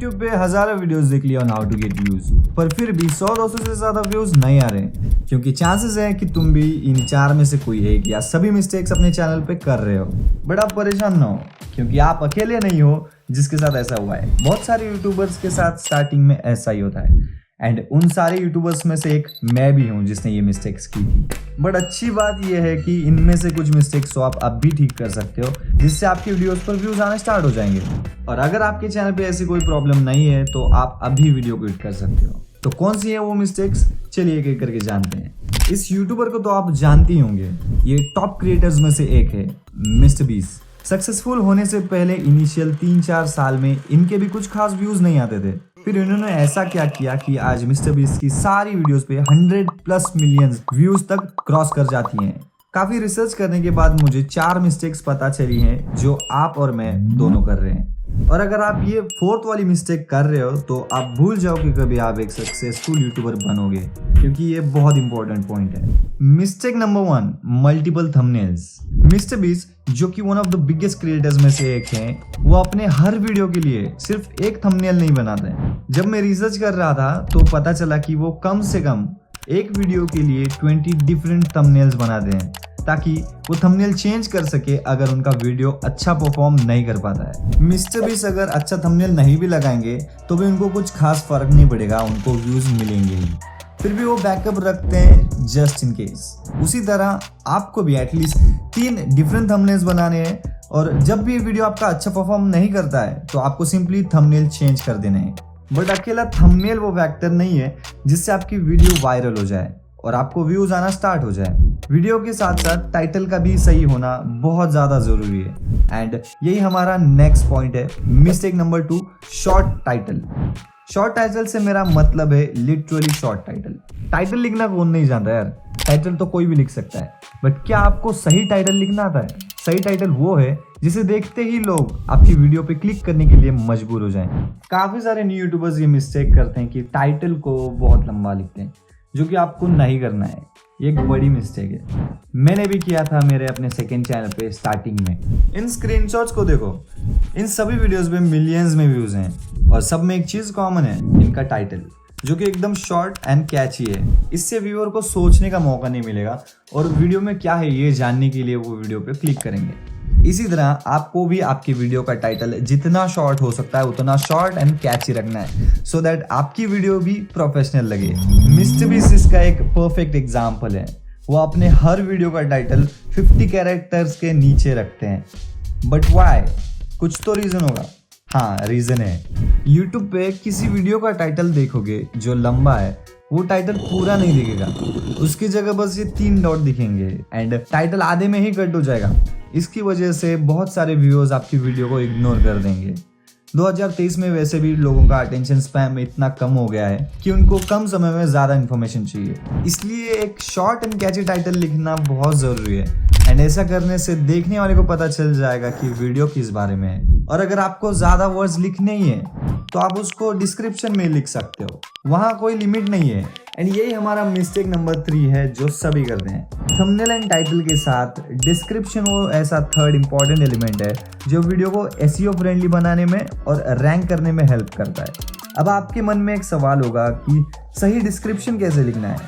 YouTube पे हजारों videos देख लिया on how to get views, पर फिर भी 100-200 से ज्यादा व्यूज नहीं आ रहे, क्योंकि चांसेस है कि तुम भी इन 4 में से कोई एक या सभी मिस्टेक्स अपने चैनल पे कर रहे हो। बट आप परेशान ना हो, क्योंकि आप अकेले नहीं हो जिसके साथ ऐसा हुआ है। बहुत सारे यूट्यूबर्स के साथ स्टार्टिंग में ऐसा ही होता है, एंड उन सारे यूट्यूबर्स में से एक मैं भी हूँ जिसने ये मिस्टेक्स की थी। बट अच्छी बात यह है कि इनमें से कुछ मिस्टेक्स तो आप अब भी ठीक कर सकते हो, जिससे आपकी वीडियोस पर व्यूज आने स्टार्ट हो जाएंगे। और अगर आपके चैनल पे ऐसी कोई प्रॉब्लम नहीं है तो आप अभी वीडियो क्विट कर सकते हो। तो कौन सी है वो मिस्टेक्स, चलिए एक एक करके जानते हैं। इस यूट्यूबर को तो आप जानते ही होंगे, ये टॉप क्रिएटर्स में से एक है, मिस्टर बीस्ट। सक्सेसफुल होने से पहले इनिशियल 3-4 साल में इनके भी कुछ खास व्यूज नहीं आते थे। फिर इन्होंने ऐसा क्या किया कि आज मिस्टर बीस्ट की सारी वीडियोस पे 100+ मिलियन व्यूज तक क्रॉस कर जाती हैं। काफी रिसर्च करने के बाद मुझे 4 मिस्टेक्स पता चली हैं जो आप और मैं दोनों कर रहे हैं। और अगर आप ये 4th वाली मिस्टेक कर रहे हो तो आप भूल जाओ कि कभी आप एक सक्सेसफुल यूट्यूबर बनोगे, क्योंकि ये बहुत इंपॉर्टेंट पॉइंट है। Mistake number 1, multiple thumbnails. Mister beast, जो कि one of the biggest creators में से एक हैं, वो अपने हर वीडियो के लिए सिर्फ एक थंबनेल नहीं बनाते हैं। जब मैं रिसर्च कर रहा था तो पता चला कि वो कम से कम एक वीडियो के लिए 20 डिफरेंट थंबनेल्स बनाते हैं, ताकि वो थंबनेल चेंज कर सके अगर उनका वीडियो अच्छा परफॉर्म नहीं कर पाता है। मिस्टर बीस्ट अगर अच्छा थंबनेल नहीं भी लगाएंगे तो भी उनको कुछ खास फर्क नहीं पड़ेगा, उनको व्यूज मिलेंगे ही। फिर भी वो बैकअप रखते हैं जस्ट इन केस। उसी तरह आपको भी एटलीस्ट 3 डिफरेंट थंबनेल्स बनाने हैं, और जब भी वीडियो आपका अच्छा परफॉर्म नहीं करता है तो आपको सिंपली थंबनेल चेंज कर देने हैं। बट अकेला थंबनेल वो फैक्टर नहीं है जिससे आपकी वीडियो वायरल हो जाए और आपको व्यूज आना स्टार्ट हो जाए। वीडियो के साथ साथ टाइटल का भी सही होना बहुत ज्यादा जरूरी है। एंड यही हमारा नेक्स्ट पॉइंट है, mistake number 2, short title. Short title से मेरा मतलब है लिटरली शॉर्ट टाइटल। टाइटल लिखना कौन नहीं जानता यार, टाइटल तो कोई भी लिख सकता है। बट क्या आपको सही टाइटल लिखना आता है? सही टाइटल वो है जिसे देखते ही लोग आपकी वीडियो पे क्लिक करने के लिए मजबूर हो जाएं। काफी सारे न्यू यूट्यूबर्स ये मिस्टेक करते हैं कि टाइटल को बहुत लंबा लिखते हैं, जो कि आपको नहीं करना है। ये एक बड़ी मिस्टेक है, मैंने भी किया था मेरे अपने सेकंड चैनल पे स्टार्टिंग में। इन स्क्रीनशॉट्स को देखो, इन सभी वीडियोस में मिलियंस में व्यूज हैं, और सब में एक चीज कॉमन है, इनका टाइटल, जो कि एकदम शॉर्ट एंड कैची है। इससे व्यूअर को सोचने का मौका नहीं मिलेगा और वीडियो में क्या है ये जानने के लिए वो वीडियो पे क्लिक करेंगे। इसी तरह आपको भी आपकी वीडियो का टाइटल जितना शॉर्ट हो सकता है उतना शॉर्ट एंड कैची रखना है, सो दैट आपकी वीडियो भी प्रोफेशनल लगे। मिस्टर बीस्ट इसका एक परफेक्ट एग्जांपल है। वो अपने हर वीडियो का टाइटल 50 कैरेक्टर्स के नीचे रखते हैं। But why? कुछ तो रीजन होगा। हाँ, रीजन है, यूट्यूब पे किसी वीडियो का टाइटल देखोगे जो लंबा है, वो टाइटल पूरा नहीं दिखेगा, उसकी जगह बस ये 3 डॉट दिखेंगे एंड टाइटल आधे में ही कट हो जाएगा। इसकी वजह से बहुत सारे व्यूअर्स आपकी वीडियो को इग्नोर कर देंगे। 2023 में वैसे भी लोगों का अटेंशन स्पैम इतना कम हो गया है कि उनको कम समय में ज़्यादा इन्फॉर्मेशन चाहिए, इसलिए एक शॉर्ट एंड कैची टाइटल लिखना बहुत ज़रूरी है। एंड ऐसा करने से देखने वाले को पता चल जाएगा कि वीडियो किस बारे में है। और अगर आपको ज़्यादा वर्ड्स लिखने ही है तो आप उसको डिस्क्रिप्शन में लिख सकते हो, वहाँ कोई लिमिट नहीं है। एंड यही हमारा मिस्टेक नंबर 3 है जो सभी करते हैं। थंबनेल एंड टाइटल के साथ डिस्क्रिप्शन वो ऐसा 3rd इंपॉर्टेंट एलिमेंट है जो वीडियो को SEO फ्रेंडली बनाने में और रैंक करने में हेल्प करता है। अब आपके मन में एक सवाल होगा कि सही डिस्क्रिप्शन कैसे लिखना है?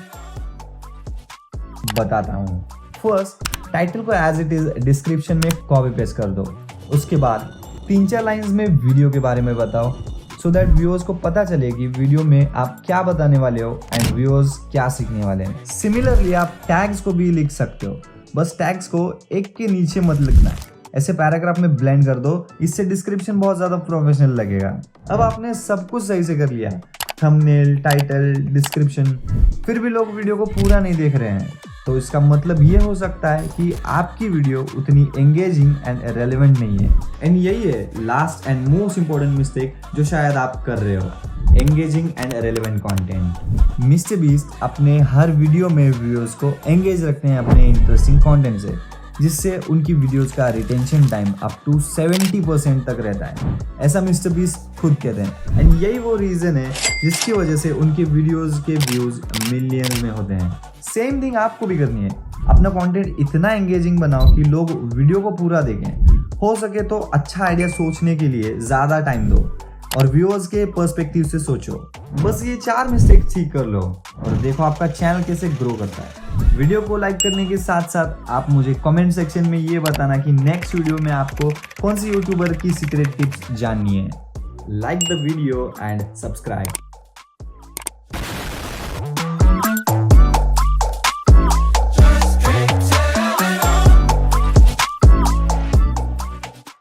बताता हूँ। फर्स्ट, टाइटल को एज इट इज डिस्क्रिप्शन में कॉपी पेस्ट कर दो। उसके बाद 3-4 लाइंस में वीडियो के बारे में बताओ, सो दैट व्यूअर्स को पता चले कि वीडियो में आप क्या बताने वाले हो एंड व्यूअर्स क्या सीखने वाले हैं। सिमिलरली आप टैग्स को भी लिख सकते हो, बस टैग्स को एक के नीचे मत लिखना, ऐसे पैराग्राफ में ब्लेंड कर दो, इससे डिस्क्रिप्शन बहुत ज़्यादा प्रोफेशनल लगेगा। अब आपने सब कुछ सही से कर लिया, थंबनेल, टाइटल, डिस्क्रिप्शन, फिर भी लोग वीडियो को पूरा नहीं देख रहे हैं, तो इसका मतलब ये हो सकता है कि आपकी वीडियो उतनी एंगेजिंग एंड रेलेवेंट नहीं है। एंड यही है last and most important mistake जो शायद आप कर रहे हो, engaging and relevant content. Mister beast अपने हर वीडियो में व्यूअर्स को एंगेज रखते हैं अपने इंटरेस्टिंग कंटेंट से, जिससे उनकी वीडियोस का रिटेंशन टाइम अप टू 70% तक रहता है, ऐसा मिस्टर बीस्ट खुद कहते हैं। एंड यही वो रीजन है जिसकी वजह से उनके वीडियोस के व्यूज मिलियन में होते हैं। सेम थिंग आपको भी करनी है, अपना कंटेंट इतना एंगेजिंग बनाओ कि लोग वीडियो को पूरा देखें। हो सके तो अच्छा आइडिया सोचने के लिए ज़्यादा टाइम दो। और व्यूअर्स के पर्सपेक्टिव से सोचो। बस ये 4 मिस्टेक ठीक कर लो और देखो आपका चैनल कैसे ग्रो करता है। वीडियो को लाइक करने के साथ साथ आप मुझे कमेंट सेक्शन में ये बताना कि नेक्स्ट वीडियो में आपको कौन सी यूट्यूबर की सीक्रेट टिप्स जाननी है। Like the video and subscribe.